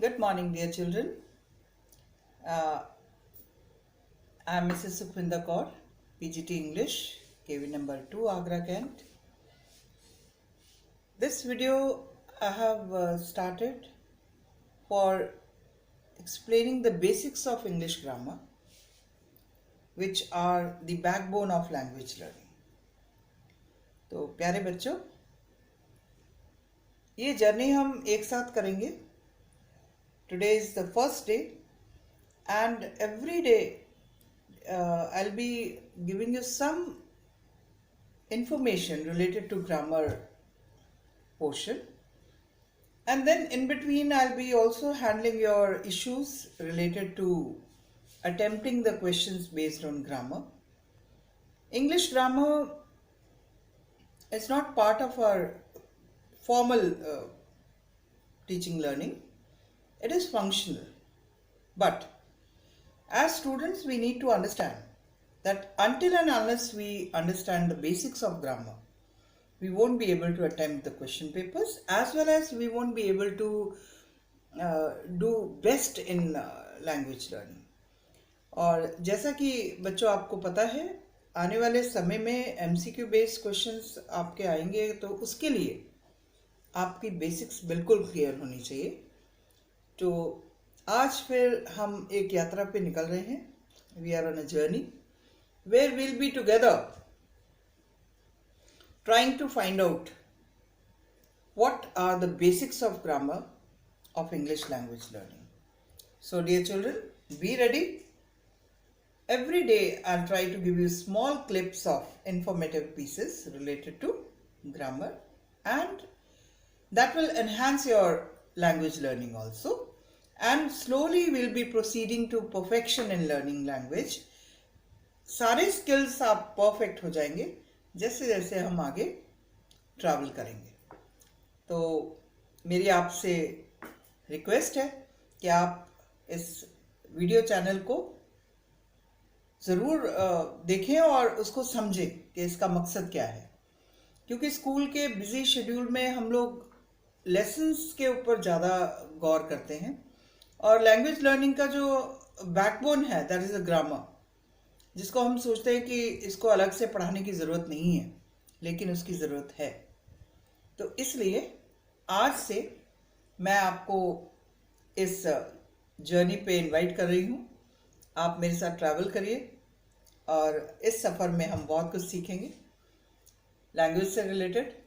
Good morning, dear children. Uh, I am Mrs. Sukhvinder Kaur, PGT English, KV number 2, Agra, Kent. This video I have started for explaining the basics of English grammar, which are the backbone of language learning. तो प्यारे बच्चों, ये journey हम एक साथ करेंगे. Today is the first day, and every day I'll be giving you some information related to grammar portion, and then in between I'll be also handling your issues related to attempting the questions based on grammar. English grammar is not part of our formal teaching learning. It is functional, but as students we need to understand that until and unless we understand the basics of grammar, we won't be able to attempt the question papers, as well as we won't be able to do best in language learning. और जैसा कि बच्चों आपको पता है, आने वाले समय में MCQ बेस्ड क्वेश्चंस आपके आएंगे, तो उसके लिए आपकी बेसिक्स बिल्कुल क्लियर होनी चाहिए. तो आज फिर हम एक यात्रा पे निकल रहे हैं. We are on a journey where will be together trying to find out what are the basics of grammar of English language learning. So dear children, be ready. Every day I'll try to give you small clips of informative pieces related to grammar, and that will enhance your language learning also, and slowly we'll be proceeding to perfection in learning language. सारे skills आप perfect हो जाएंगे जैसे जैसे हम आगे travel करेंगे. तो मेरी आपसे रिक्वेस्ट है कि आप इस वीडियो चैनल को ज़रूर देखें और उसको समझें कि इसका मकसद क्या है, क्योंकि स्कूल के बिजी शेड्यूल में हम लोग लेसन्स के ऊपर ज़्यादा गौर करते हैं, और लैंग्वेज लर्निंग का जो बैकबोन है दैट इज़ अ ग्रामर, जिसको हम सोचते हैं कि इसको अलग से पढ़ाने की ज़रूरत नहीं है, लेकिन उसकी ज़रूरत है. तो इसलिए आज से मैं आपको इस जर्नी पे इनवाइट कर रही हूँ. आप मेरे साथ ट्रैवल करिए और इस सफ़र में हम बहुत कुछ सीखेंगे लैंग्वेज से रिलेटेड,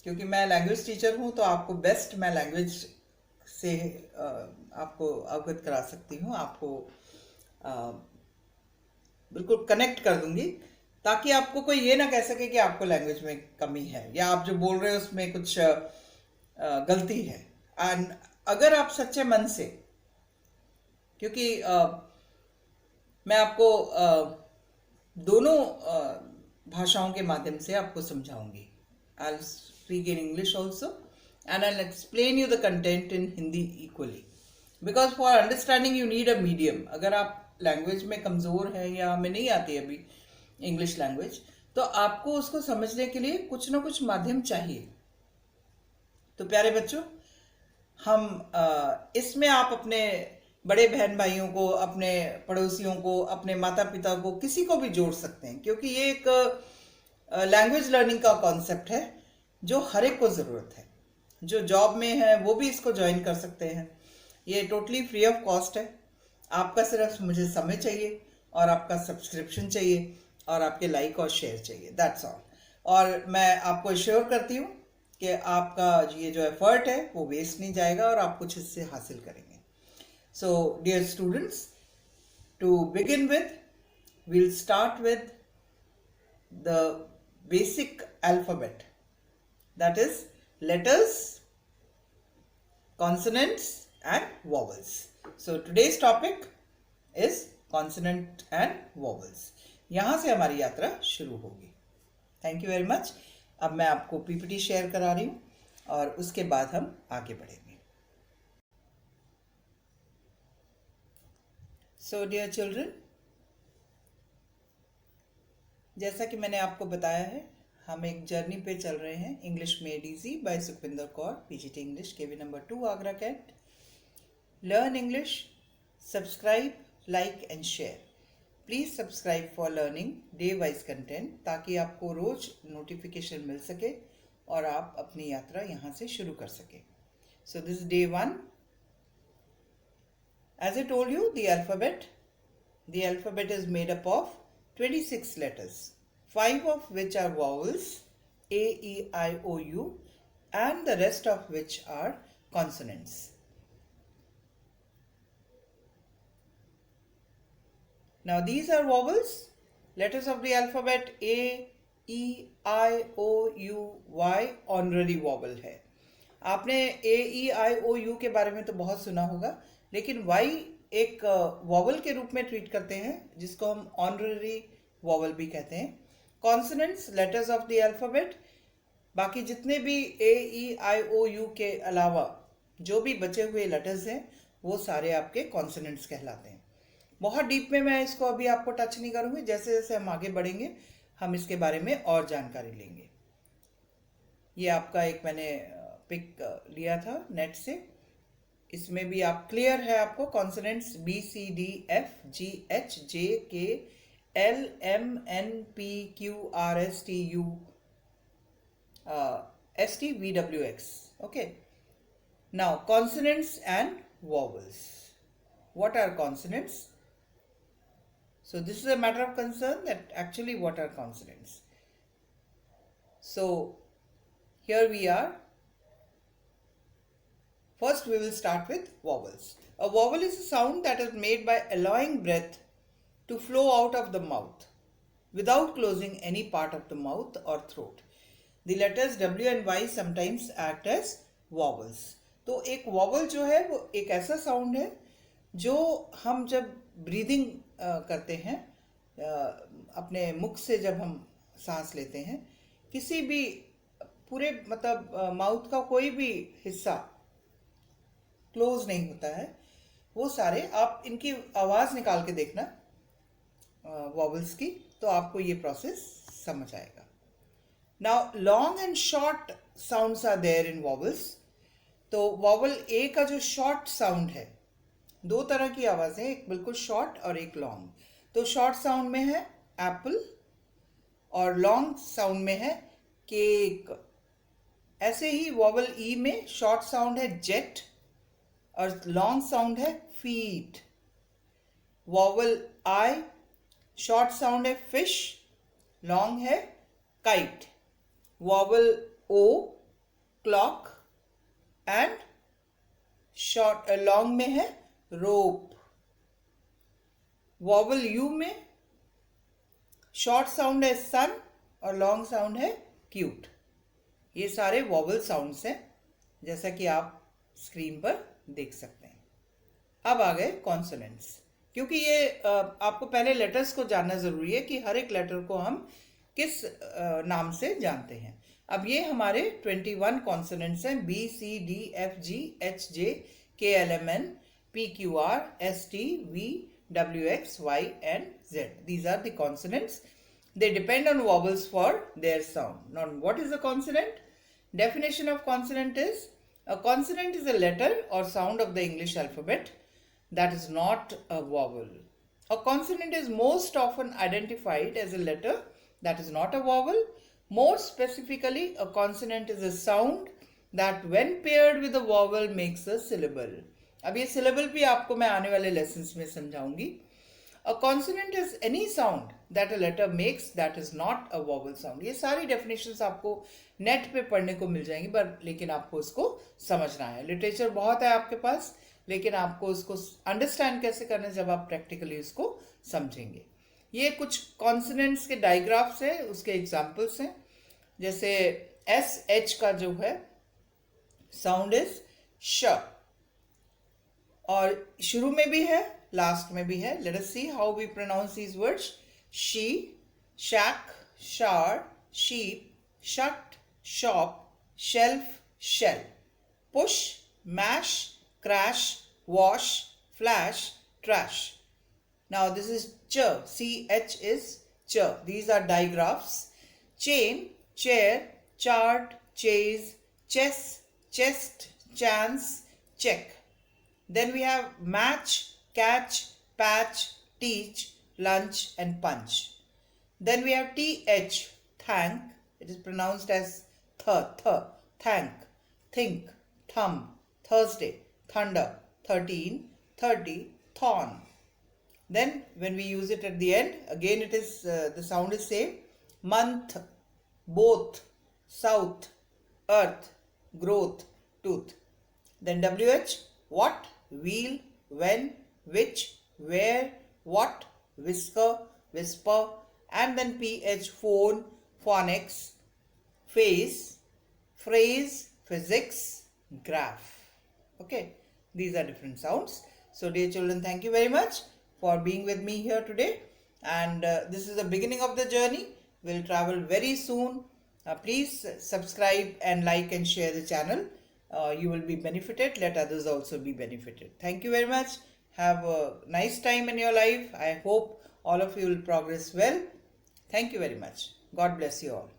क्योंकि मैं लैंग्वेज टीचर हूँ, तो आपको बेस्ट मैं लैंग्वेज से आपको अवगत करा सकती हूँ, आपको बिल्कुल कनेक्ट कर दूंगी, ताकि आपको कोई ये ना कह सके कि आपको लैंग्वेज में कमी है या आप जो बोल रहे हो उसमें कुछ गलती है. एंड अगर आप सच्चे मन से, क्योंकि मैं आपको दोनों भाषाओं के माध्यम से आपको समझाऊंगी. I will speak in English also and I will explain you the content in Hindi equally, because for understanding you need a medium. अगर आप लैंग्वेज में कमज़ोर है या हमें नहीं आती अभी इंग्लिश लैंग्वेज, तो आपको उसको समझने के लिए कुछ ना कुछ माध्यम चाहिए. तो प्यारे बच्चों, हम इसमें आप अपने बड़े बहन भाइयों को, अपने पड़ोसियों को, अपने माता पिता को, किसी को भी जोड़ सकते हैं, क्योंकि ये एक लैंग्वेज लर्निंग का कॉन्सेप्ट है जो हर एक को ज़रूरत है. जो जॉब में है वो भी इसको ज्वाइन कर सकते हैं. ये टोटली फ्री ऑफ कॉस्ट है. आपका सिर्फ मुझे समय चाहिए और आपका सब्सक्रिप्शन चाहिए और आपके लाइक और शेयर चाहिए, दैट्स ऑल. और मैं आपको एश्योर करती हूँ कि आपका ये जो एफर्ट है वो वेस्ट नहीं जाएगा और आप कुछ इससे हासिल करेंगे. So dear students, to begin with, we'll start with the basic alphabet, that is letters, consonants and vowels. So today's topic is consonant and vowels. यहाँ से हमारी यात्रा शुरू होगी. Thank you very much. अब मैं आपको पीपीटी शेयर करा रही हूँ और उसके बाद हम आगे बढ़ेंगे. सो डियर चिल्ड्रन, जैसा कि मैंने आपको बताया है, हम एक जर्नी पे चल रहे हैं. English made easy by Sukhwinder Kaur, PGT English, KV number 2, Agra cantt. Learn English, subscribe, like and share. Please subscribe for learning day wise content, ताकि आपको रोज नोटिफिकेशन मिल सके और आप अपनी यात्रा यहाँ से शुरू कर सके. So this day 1. As I told you, the alphabet is made up of 26 letters, 5 of which are vowels, A, E, I, O, U, and the rest of which are consonants. Now these are vowels, letters of the alphabet A, E, I, O, U, Y honorary vowel है. आपने A, E, I, O, U के बारे में तो बहुत सुना होगा, लेकिन Y एक वॉवल के रूप में ट्रीट करते हैं, जिसको हम ऑनररी वॉवल भी कहते हैं. Consonants, letters of the alphabet, बाकी जितने भी A, E, I, O, U के अलावा जो भी बचे हुए लेटर्स हैं वो सारे आपके कॉन्सोनेंट्स कहलाते हैं. बहुत डीप में मैं इसको अभी आपको टच नहीं करूँगी. जैसे जैसे हम आगे बढ़ेंगे हम इसके बारे में और जानकारी लेंगे. ये आपका एक मैंने पिक लिया था नेट से. इसमें भी आप क्लियर है आपको consonants B, C, D, F, G, H, J, K, L, M, N, P, Q, R, S, T, U, S, T, V, W, X. Okay. Now consonants and vowels. What are consonants? So this is a matter of concern, that actually what are consonants. So here we are. First we will start with vowels. A vowel is a sound that is made by allowing breath to flow out of the mouth without closing any part of the mouth or throat. The letters W and Y sometimes act as vowels. तो एक vowel जो है वो एक ऐसा sound है जो हम जब ब्रीदिंग करते हैं, अपने मुख से जब हम सांस लेते हैं, किसी भी पूरे मतलब माउथ का कोई भी हिस्सा क्लोज नहीं होता है, वो सारे आप इनकी आवाज़ निकाल के देखना वॉवल्स की, तो आपको ये प्रोसेस समझ आएगा. Now long and short sounds are there in vowels. तो वॉवल ए का जो शॉर्ट साउंड है, दो तरह की आवाज़ें, एक बिल्कुल शॉर्ट और एक लॉन्ग. तो शॉर्ट साउंड में है एप्पल और लॉन्ग साउंड में है केक. ऐसे ही वॉवल ई में शॉर्ट साउंड है जेट और लॉन्ग साउंड है feet. Vowel I short sound है फिश, लॉन्ग है kite. Vowel O clock and short long में है रोप. वॉवल यू में शॉर्ट साउंड है सन और लॉन्ग साउंड है क्यूट. ये सारे वॉवल साउंड्स हैं, जैसा कि आप स्क्रीन पर देख सकते हैं. अब आ गए कॉन्सोनेंट्स. क्योंकि ये आपको पहले लेटर्स को जानना ज़रूरी है कि हर एक लेटर को हम किस नाम से जानते हैं. अब ये हमारे 21 कॉन्सोनेंट्स हैं. B, C, D, F, G, H, J, K, L, M, N, P, Q, R, S, T, V, W, X, Y and Z. These are the consonants. They depend on vowels for their sound. Now what is a consonant? Definition of consonant is: a consonant is a letter or sound of the English alphabet that is not a vowel. A consonant is most often identified as a letter that is not a vowel. More specifically, a consonant is a sound that when paired with a vowel makes a syllable. अब ये syllable भी आपको मैं आने वाले lessons में समझाऊंगी. A consonant is any sound that a letter makes that is not a vowel sound. ये सारी definitions आपको नेट पे पढ़ने को मिल जाएंगी, पर लेकिन आपको इसको समझना है. लिटरेचर बहुत है आपके पास, लेकिन आपको इसको अंडरस्टैंड कैसे करना है जब आप प्रैक्टिकली इसको समझेंगे. ये कुछ कॉन्सोनेंट्स के डायग्राफ्स हैं, उसके एग्जाम्पल्स हैं. जैसे SH का जो है साउंड इज श, और शुरू में भी है लास्ट में भी है. Let us see how we pronounce these words. She, shack, shark, sheep, shut, shop, shelf, shell. Push, mash, crash, wash, flash, trash. Now this is ch, CH is ch. These are digraphs. Chain, chair, chart, chase, chess, chest, chance, check. Then we have match, catch, patch, teach, lunch, and punch. Then we have th, thank. It is pronounced as thank, think, thumb, Thursday, thunder, 13, 30, thorn. Then when we use it at the end, again it is the sound is same. Month, both, south, earth, growth, tooth. Then wh, what, wheel, when, which, where, what, whisker, whisper, and then ph, phone, phonics, face, phrase, physics, graph. Okay, these are different sounds. So dear children, thank you very much for being with me here today, and this is the beginning of the journey. We'll travel very soon. Please subscribe and like and share the channel. You will be benefited. Let others also be benefited. Thank you very much. Have a nice time in your life. I hope all of you will progress well. Thank you very much. God bless you all.